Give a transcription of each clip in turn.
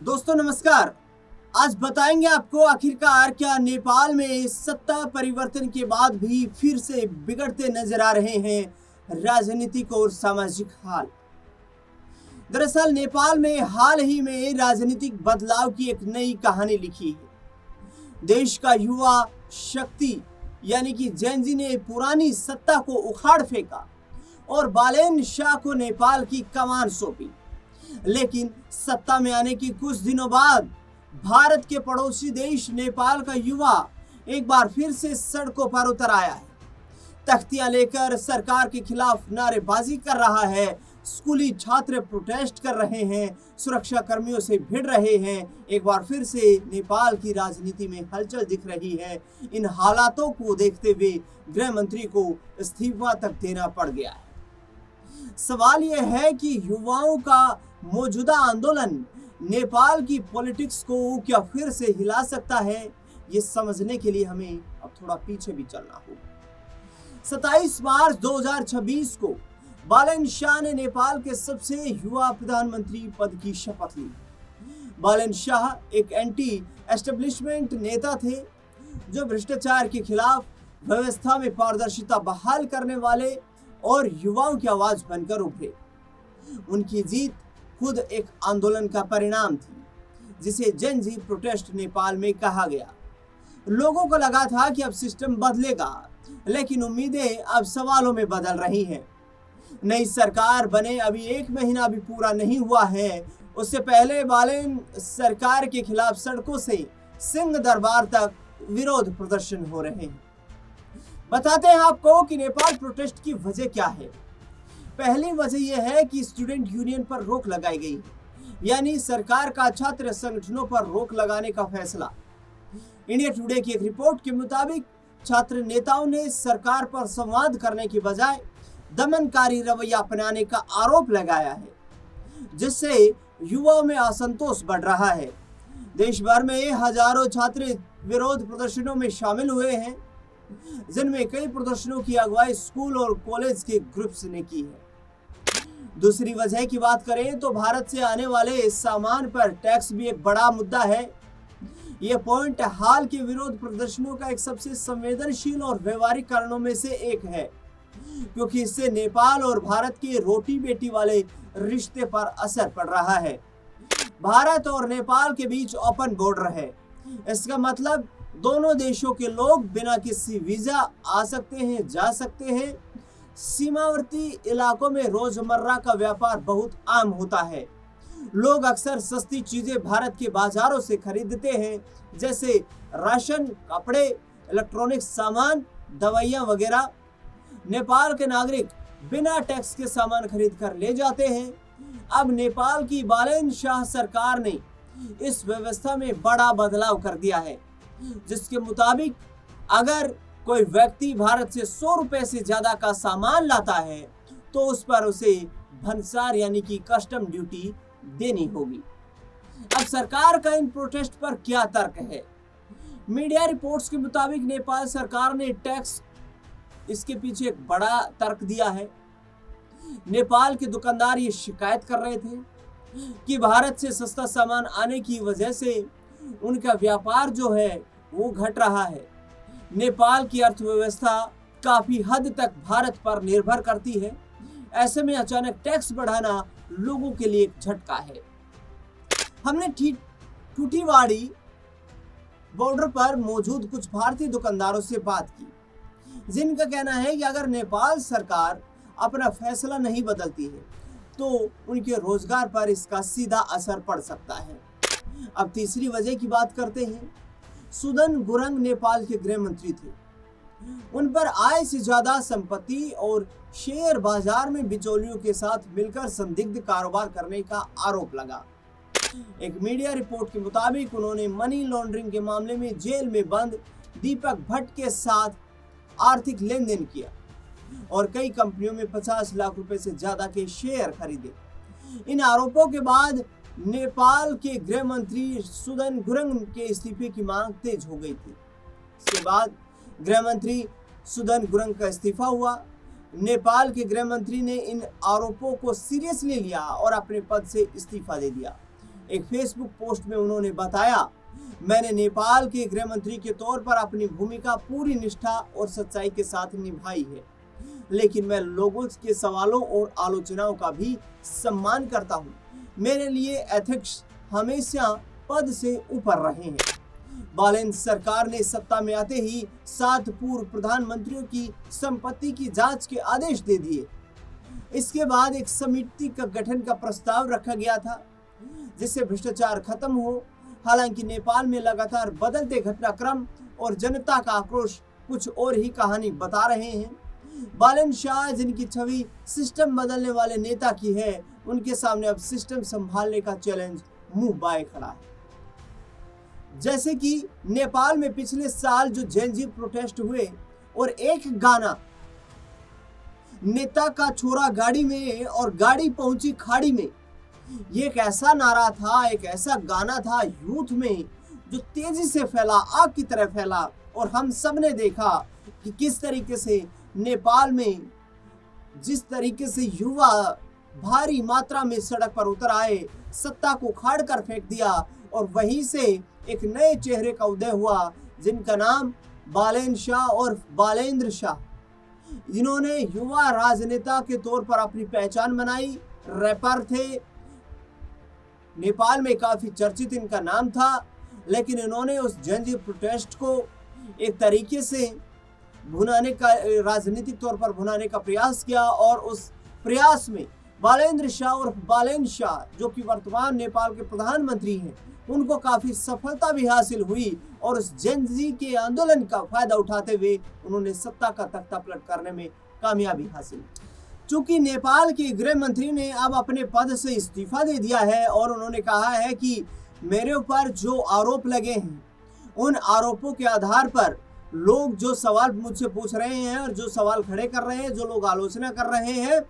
दोस्तों नमस्कार। आज बताएंगे आपको आखिरकार क्या नेपाल में सत्ता परिवर्तन के बाद भी फिर से बिगड़ते नजर आ रहे हैं राजनीतिक और सामाजिक हाल। दरअसल नेपाल में हाल ही में राजनीतिक बदलाव की एक नई कहानी लिखी है। देश का युवा शक्ति यानी कि जेनजी ने पुरानी सत्ता को उखाड़ फेंका और बालेन शाह को नेपाल की कमान सौंपी। लेकिन सत्ता में आने के कुछ दिनों बाद भारत के पड़ोसी देश नेपाल का युवा एक बार फिर से सड़कों पर उतर आया है। तख्तियां लेकर सरकार के खिलाफ नारेबाजी कर रहा है। स्कूली छात्र प्रोटेस्ट कर रहे हैं, सुरक्षा कर्मियों से भिड़ रहे हैं। एक बार फिर से नेपाल की राजनीति में हलचल दिख रही है। इन हालातों को देखते हुए गृह मंत्री को इस्तीफा तक देना पड़ गया है। सवाल यह है कि युवाओं का मौजूदा आंदोलन नेपाल की पॉलिटिक्स को क्या फिर से हिला सकता है, ये समझने के लिए हमें अब थोड़ा पीछे भी चलना होगा। 27 मार्च 2026 को बालेन शाह ने नेपाल के सबसे युवा प्रधानमंत्री पद की शपथ ली। बालेन शाह एक एंटी एस्टेब्लिशमेंट नेता थे जो भ्रष्टाचार के खिलाफ व्यवस्था में पारदर्शिता बहाल करने वाले और युवाओं की आवाज बनकर उभरे। उनकी जीत खुद एक आंदोलन का परिणाम थी जिसे जेनजी प्रोटेस्ट नेपाल में कहा गया। लोगों को लगा था कि अब सिस्टम बदलेगा, लेकिन उम्मीदें अब सवालों में बदल रही हैं। नई सरकार बने अभी 1 महीना भी पूरा नहीं हुआ है। उससे पहले बालेन सरकार के खिलाफ सड़कों से सिंह दरबार तक विरोध प्रदर्शन हो रहे हैं। बताते हैं आपको कि नेपाल प्रोटेस्ट की वजह क्या है। पहली वजह यह है कि स्टूडेंट यूनियन पर रोक लगाई गई, यानी सरकार का छात्र संगठनों पर रोक लगाने का फैसला। इंडिया टुडे की एक रिपोर्ट के मुताबिक छात्र नेताओं ने सरकार पर संवाद करने की बजाय दमनकारी रवैया अपनाने का आरोप लगाया है, जिससे युवाओं में असंतोष बढ़ रहा है। देश भर में हजारों छात्र विरोध प्रदर्शनों में शामिल हुए हैं, जिनमें कई प्रदर्शनों की अगुवाई स्कूल और कॉलेज के ग्रुप्स ने की है। दूसरी वजह की बात करें तो भारत से आने वाले सामान पर टैक्स भी एक बड़ा मुद्दा है। यह पॉइंट हाल के विरोध प्रदर्शनों का एक सबसे संवेदनशील और व्यवहारिक कारणों में से एक है, क्योंकि इससे नेपाल और भारत के रोटी बेटी वाले रिश्ते पर असर पड़ रहा है। भारत और नेपाल के बीच ओपन बॉर्डर है। इसका मतलब दोनों देशों के लोग बिना किसी वीजा आ सकते हैं, जा सकते हैं। सीमावर्ती इलाकों में रोजमर्रा का व्यापार बहुत आम होता है। लोग अक्सर सस्ती चीजें भारत के बाजारों से खरीदते हैं, जैसे राशन, कपड़े, इलेक्ट्रॉनिक सामान, दवाइयां वगैरह। नेपाल के नागरिक बिना टैक्स के सामान खरीद कर ले जाते हैं। अब नेपाल की बालेन शाह सरकार ने इस व्यवस्था में बड़ा बदलाव कर दिया है, जिसके मुताबिक अगर कोई व्यक्ति भारत से 100 रुपए से ज्यादा का सामान लाता है तो उस पर उसे भंसार यानी कि कस्टम ड्यूटी देनी होगी। अब सरकार का इन प्रोटेस्ट पर क्या तर्क है? मीडिया रिपोर्ट्स के मुताबिक नेपाल सरकार ने टैक्स, इसके पीछे एक बड़ा तर्क दिया है। नेपाल के दुकानदार ये शिकायत कर रहे थे कि भारत से सस्ता सामान आने की वजह से उनका व्यापार जो है वो घट रहा है। नेपाल की अर्थव्यवस्था काफी हद तक भारत पर निर्भर करती है। ऐसे में अचानक टैक्स बढ़ाना लोगों के लिए एक झटका है। हमने ठूठीवाड़ी बॉर्डर पर मौजूद कुछ भारतीय दुकानदारों से बात की, जिनका कहना है कि अगर नेपाल सरकार अपना फैसला नहीं बदलती है तो उनके रोजगार पर इसका सीधा असर पड़ सकता है। अब तीसरी वजह की बात करते हैं। सुदन गुरंग नेपाल के गृह मंत्री थे। उन पर आय से ज्यादा संपत्ति और शेयर बाजार में बिचौलियों के साथ मिलकर संदिग्ध कारोबार करने का आरोप लगा। एक मीडिया रिपोर्ट के मुताबिक उन्होंने मनी लॉन्ड्रिंग के मामले में जेल में बंद दीपक भट्ट के साथ आर्थिक लेन देन किया और कई कंपनियों में 50 लाख रुपए से ज्यादा के शेयर खरीदे। इन आरोपों के बाद नेपाल के गृह मंत्री सुदन गुरंग के इस्तीफे की मांग तेज हो गई थी। इसके बाद गृह मंत्री सुदन गुरंग का इस्तीफा हुआ। नेपाल के गृह मंत्री ने इन आरोपों को सीरियसली लिया और अपने पद से इस्तीफा दे दिया। एक फेसबुक पोस्ट में उन्होंने बताया, मैंने नेपाल के गृह मंत्री के तौर पर अपनी भूमिका पूरी निष्ठा और सच्चाई के साथ निभाई है, लेकिन मैं लोगों के सवालों और आलोचनाओं का भी सम्मान करता हूँ। मेरे लिए एथिक्स हमेशा पद से ऊपर रहे हैं। बालेन सरकार ने सत्ता में आते ही 7 पूर्व प्रधानमंत्रियों की संपत्ति की जांच के आदेश दे दिए। इसके बाद एक समिति का गठन का प्रस्ताव रखा गया था जिससे भ्रष्टाचार खत्म हो। हालांकि नेपाल में लगातार बदलते घटनाक्रम और जनता का आक्रोश कुछ और ही कहानी बता रहे हैं। बालेन शाह, जिनकी छवि सिस्टम बदलने वाले नेता की है, उनके सामने अब सिस्टम संभालने का चैलेंज मुंह बाए खड़ा है। जैसे कि नेपाल में पिछले साल जो जेनजी प्रोटेस्ट हुए और एक गाना, नेता का छोरा गाड़ी में और गाड़ी पहुंची खाड़ी में, ये एक ऐसा नारा था, एक ऐसा गाना था यूथ में जो तेजी से फैला, आग की तरह फैला। और हम सब ने देखा कि किस तरीके से नेपाल में जिस तरीके से युवा भारी मात्रा में सड़क पर उतर आए, सत्ता को उखाड़ कर फेंक दिया और वहीं से एक नए चेहरे का उदय हुआ जिनका नाम बालेन शाह और बालेंद्र शाह। इन्होंने युवा राजनेता के तौर पर अपनी पहचान बनाई। रैपर थे, नेपाल में काफी चर्चित इनका नाम था, लेकिन इन्होंने उस जेनजी प्रोटेस्ट को एक तरीके से भुनाने का, राजनीतिक तौर पर भुनाने का प्रयास किया और उस प्रयास में बालेंद्र शाह और बालेन शाह, जो कि वर्तमान नेपाल के प्रधानमंत्री हैं, उनको काफी सफलता भी हासिल हुई और उस जेनजी के आंदोलन का फायदा उठाते हुए उन्होंने सत्ता का तख्ता पलट करने में कामयाबी हासिल। चूंकि नेपाल के गृह मंत्री ने अब अपने पद से इस्तीफा दे दिया है और उन्होंने कहा है कि मेरे ऊपर जो आरोप लगे हैं उन आरोपों के आधार पर लोग जो सवाल मुझसे पूछ रहे हैं और जो सवाल खड़े कर रहे हैं, जो लोग आलोचना कर रहे हैं,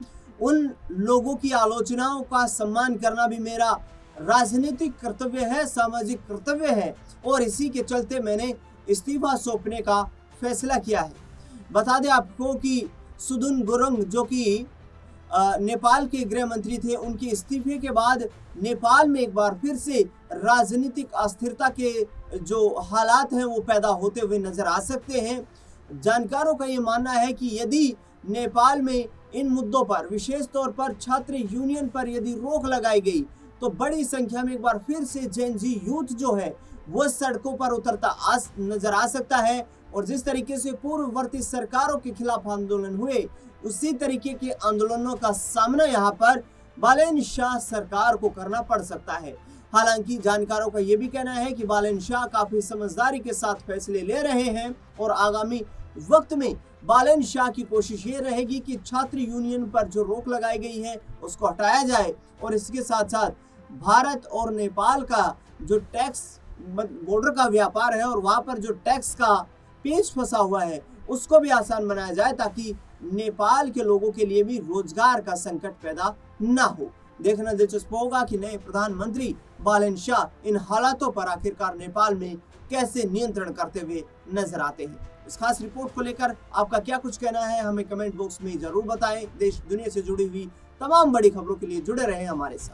उन लोगों की आलोचनाओं का सम्मान करना भी मेरा राजनीतिक कर्तव्य है, सामाजिक कर्तव्य है और इसी के चलते मैंने इस्तीफा सौंपने का फैसला किया है। बता दें आपको कि सुदुन गुरुङ, जो कि नेपाल के गृह मंत्री थे, उनके इस्तीफे के बाद नेपाल में एक बार फिर से राजनीतिक अस्थिरता के जो हालात हैं वो पैदा होते हुए नजर आ सकते हैं। जानकारों का ये मानना है कि यदि नेपाल में इन मुद्दों पर, विशेष तौर पर छात्र यूनियन पर यदि रोक लगाई गई तो बड़ी संख्या में एक बार फिर से जेनजी यूथ जो है वो सड़कों पर उतरता नजर आ सकता है। और जिस तरीके से पूर्ववर्ती सरकारों के खिलाफ आंदोलन हुए, उसी तरीके के आंदोलनों का सामना यहाँ पर बालेन शाह सरकार को करना पड़ सकता है। हालांकि जानकारों का यह भी कहना है कि बालेन शाह काफी समझदारी के साथ फैसले ले रहे हैं और आगामी वक्त में बालेन शाह की कोशिश ये रहेगी कि छात्र यूनियन पर जो रोक लगाई गई है उसको हटाया जाए और इसके साथ साथ भारत और नेपाल का जो टैक्स बॉर्डर का व्यापार है और वहां पर जो टैक्स का पेच फंसा हुआ है उसको भी आसान बनाया जाए ताकि नेपाल के लोगों के लिए भी रोजगार का संकट पैदा ना हो। देखना दिलचस्प होगा कि नए प्रधानमंत्री बालेन शाह इन हालातों पर आखिरकार नेपाल में कैसे नियंत्रण करते हुए नजर आते हैं। इस खास रिपोर्ट को लेकर आपका क्या कुछ कहना है हमें कमेंट बॉक्स में जरूर बताएं। देश दुनिया से जुड़ी हुई तमाम बड़ी खबरों के लिए जुड़े रहें हमारे साथ।